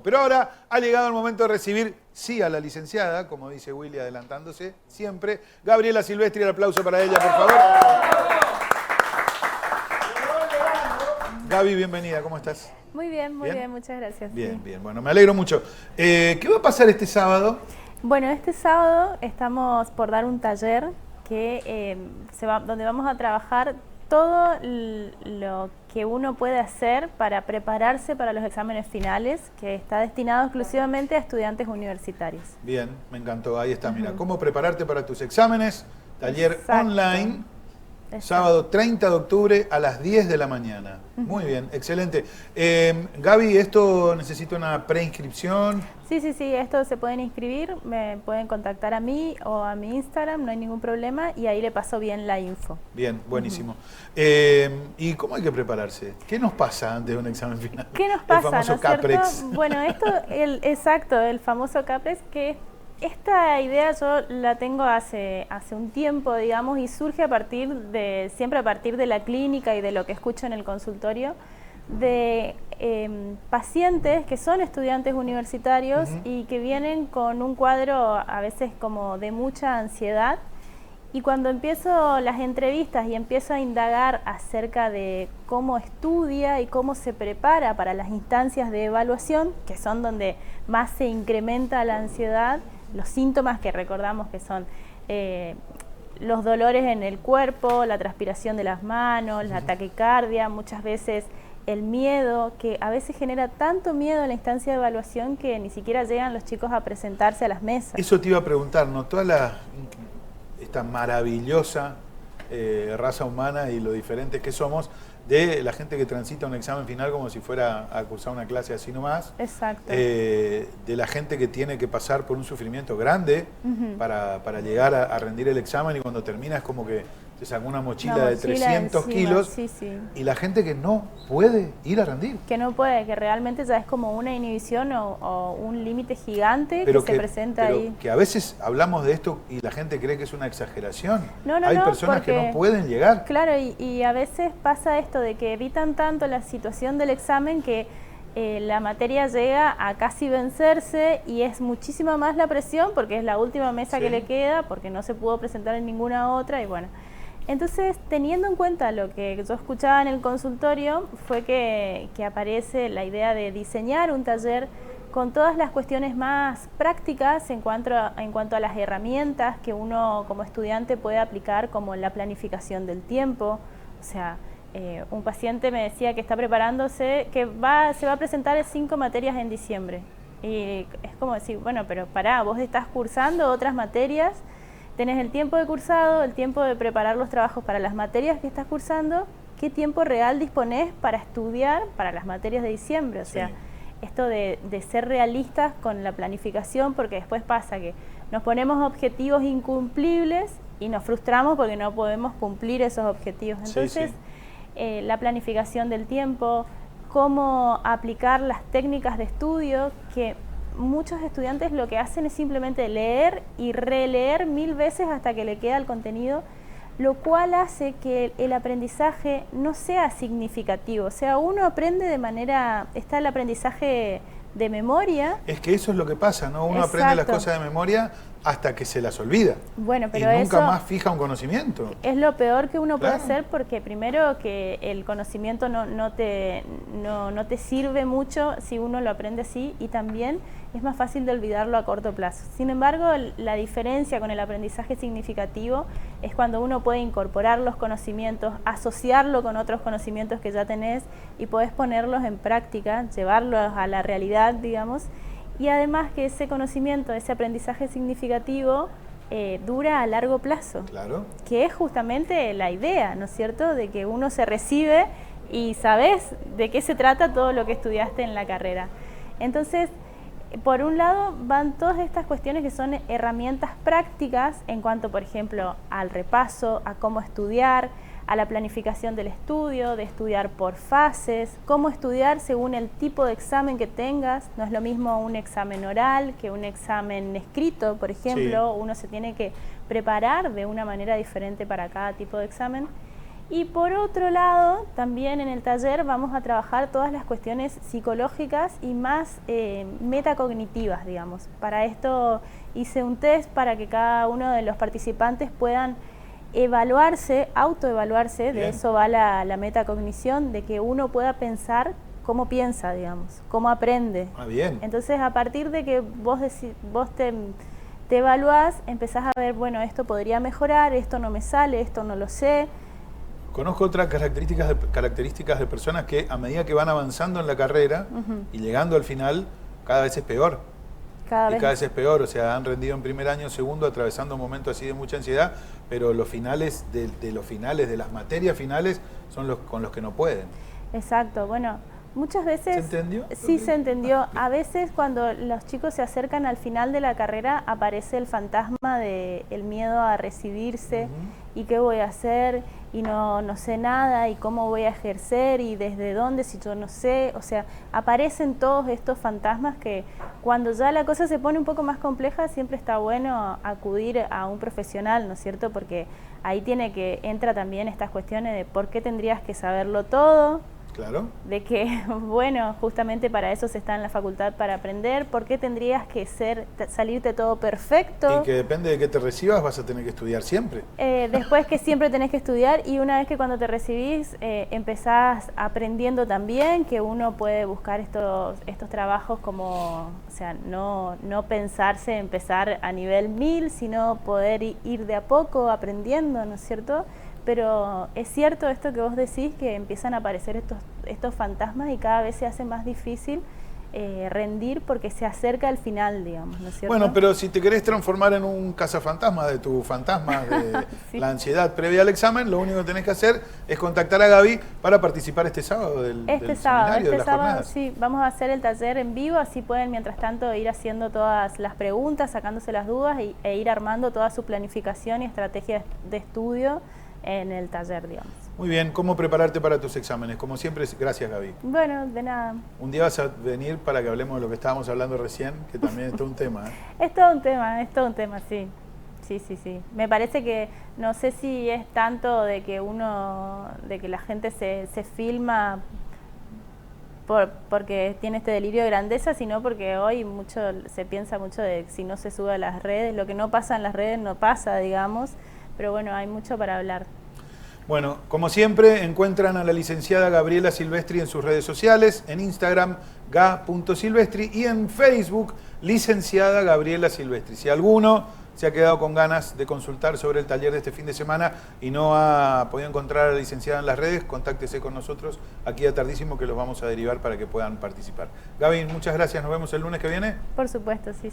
Pero ahora ha llegado el momento de recibir, sí, a la licenciada, como dice Willy adelantándose siempre, Gabriela Silvestri. El aplauso para ella, por favor. Gaby, bienvenida, ¿cómo estás? Muy bien, muchas gracias. Bien, Sí. bien, bueno, me alegro mucho. ¿Qué va a pasar este sábado? Bueno, este sábado estamos por dar un taller que donde vamos a trabajar todo lo que uno puede hacer para prepararse para los exámenes finales, que está destinado exclusivamente a estudiantes universitarios. Bien, me encantó, ahí está, mira, cómo prepararte para tus exámenes, taller Exacto. online, Exacto. sábado 30 de octubre a las 10 de la mañana. Muy bien, excelente. Gaby, ¿esto necesita una preinscripción? Sí, esto se pueden inscribir, me pueden contactar a mí o a mi Instagram, no hay ningún problema, y ahí le paso bien la info. Bien, buenísimo. ¿Y cómo hay que prepararse? ¿Qué nos pasa antes de un examen final? ¿Qué nos pasa, el famoso ¿no es cierto? CAPREX. Bueno, exacto, el famoso CAPREX, que esta idea yo la tengo hace un tiempo, digamos, y surge siempre a partir de la clínica y de lo que escucho en el consultorio, de pacientes que son estudiantes universitarios y que vienen con un cuadro a veces como de mucha ansiedad. Y cuando empiezo las entrevistas y empiezo a indagar acerca de cómo estudia y cómo se prepara para las instancias de evaluación, que son donde más se incrementa la ansiedad, los síntomas que recordamos que son los dolores en el cuerpo, la transpiración de las manos, la taquicardia, muchas veces el miedo, que a veces genera tanto miedo en la instancia de evaluación que ni siquiera llegan los chicos a presentarse a las mesas. Eso te iba a preguntar, ¿no? Esta maravillosa raza humana y lo diferentes que somos, de la gente que transita un examen final como si fuera a cursar una clase así nomás. Exacto. De la gente que tiene que pasar por un sufrimiento grande para llegar a rendir el examen, y cuando termina es como que se sacó una mochila de 300 kilos. Sí. Y la gente que no puede ir a rendir. Que no puede, que realmente ya es como una inhibición o un límite gigante que se presenta ahí. Que a veces hablamos de esto y la gente cree que es una exageración. Hay personas que no pueden llegar. Claro, y a veces pasa esto de que evitan tanto la situación del examen que la materia llega a casi vencerse y es muchísima más la presión porque es la última mesa que le queda, porque no se pudo presentar en ninguna otra y bueno. Entonces, teniendo en cuenta lo que yo escuchaba en el consultorio, fue que aparece la idea de diseñar un taller con todas las cuestiones más prácticas en cuanto a las herramientas que uno como estudiante puede aplicar, como la planificación del tiempo. O sea, un paciente me decía que está preparándose, que se va a presentar 5 materias en diciembre. Y es como decir, bueno, pero pará, vos estás cursando otras materias, tenés el tiempo de cursado, el tiempo de preparar los trabajos para las materias que estás cursando, ¿qué tiempo real disponés para estudiar para las materias de diciembre? O sea, esto de ser realistas con la planificación, porque después pasa que nos ponemos objetivos incumplibles y nos frustramos porque no podemos cumplir esos objetivos. Entonces, la planificación del tiempo, cómo aplicar las técnicas de estudio, que muchos estudiantes lo que hacen es simplemente leer y releer 1000 veces hasta que le queda el contenido, lo cual hace que el aprendizaje no sea significativo. O sea, uno aprende está el aprendizaje de memoria. Es que eso es lo que pasa, ¿no? Uno aprende las cosas de memoria hasta que se las olvida. Bueno, pero y nunca más fija un conocimiento. Es lo peor que uno puede hacer, porque primero que el conocimiento no te sirve mucho si uno lo aprende así, y también es más fácil de olvidarlo a corto plazo. Sin embargo, la diferencia con el aprendizaje significativo es cuando uno puede incorporar los conocimientos, asociarlo con otros conocimientos que ya tenés y podés ponerlos en práctica, llevarlos a la realidad, digamos. Y además que ese conocimiento, ese aprendizaje significativo dura a largo plazo. Claro. Que es justamente la idea, ¿no es cierto?, de que uno se recibe y sabes de qué se trata todo lo que estudiaste en la carrera. Entonces, por un lado van todas estas cuestiones que son herramientas prácticas en cuanto, por ejemplo, al repaso, a cómo estudiar, a la planificación del estudio, de estudiar por fases, cómo estudiar según el tipo de examen que tengas. No es lo mismo un examen oral que un examen escrito, por ejemplo. Uno se tiene que preparar de una manera diferente para cada tipo de examen. Y por otro lado, también en el taller vamos a trabajar todas las cuestiones psicológicas y más metacognitivas, digamos. Para esto hice un test para que cada uno de los participantes puedan evaluarse, autoevaluarse, de eso va la metacognición, de que uno pueda pensar cómo piensa, digamos, cómo aprende. Bien. Entonces, a partir de que vos te evaluás, empezás a ver, bueno, esto podría mejorar, esto no me sale, esto no lo sé. Conozco otras características de personas que a medida que van avanzando en la carrera y llegando al final, cada vez es peor. Cada vez es peor, o sea, han rendido en primer año, segundo, atravesando un momento así de mucha ansiedad, pero los finales de las materias finales son los con los que no pueden. Exacto, bueno, muchas veces... ¿Se entendió? Sí, se entendió. A veces cuando los chicos se acercan al final de la carrera aparece el fantasma del miedo a recibirse y qué voy a hacer y no sé nada y cómo voy a ejercer y desde dónde si yo no sé. O sea, aparecen todos estos fantasmas que cuando ya la cosa se pone un poco más compleja siempre está bueno acudir a un profesional, ¿no es cierto? Porque ahí entra también estas cuestiones de por qué tendrías que saberlo todo. Claro. De que, bueno, justamente para eso se está en la facultad, para aprender. ¿Por qué tendrías que salirte todo perfecto? Y que depende de que te recibas vas a tener que estudiar siempre. Después que siempre tenés que estudiar y una vez que cuando te recibís empezás aprendiendo también que uno puede buscar estos trabajos como, o sea, no pensarse empezar a nivel 1000, sino poder ir de a poco aprendiendo, ¿no es cierto? Pero es cierto esto que vos decís, que empiezan a aparecer estos fantasmas y cada vez se hace más difícil rendir porque se acerca el final, digamos, ¿no es cierto? Bueno, pero si te querés transformar en un cazafantasma de tu fantasma de sí. La ansiedad previa al examen, lo único que tenés que hacer es contactar a Gaby para participar este sábado del seminario, de las jornadas. Sí, vamos a hacer el taller en vivo, así pueden mientras tanto ir haciendo todas las preguntas, sacándose las dudas e ir armando toda su planificación y estrategia de estudio en el taller, digamos. Muy bien, ¿cómo prepararte para tus exámenes? Como siempre, gracias Gaby. Bueno, de nada. Un día vas a venir para que hablemos de lo que estábamos hablando recién, que también es todo un tema. Es todo un tema, sí. Sí. Me parece que, no sé si es tanto de que la gente se filma porque tiene este delirio de grandeza, sino porque hoy se piensa mucho de si no se sube a las redes, lo que no pasa en las redes no pasa, digamos. Pero bueno, hay mucho para hablar. Bueno, como siempre, encuentran a la licenciada Gabriela Silvestri en sus redes sociales, en Instagram, ga.silvestri, y en Facebook, licenciada Gabriela Silvestri. Si alguno se ha quedado con ganas de consultar sobre el taller de este fin de semana y no ha podido encontrar a la licenciada en las redes, contáctese con nosotros aquí a tardísimo, que los vamos a derivar para que puedan participar. Gaby, muchas gracias. Nos vemos el lunes que viene. Por supuesto, sí.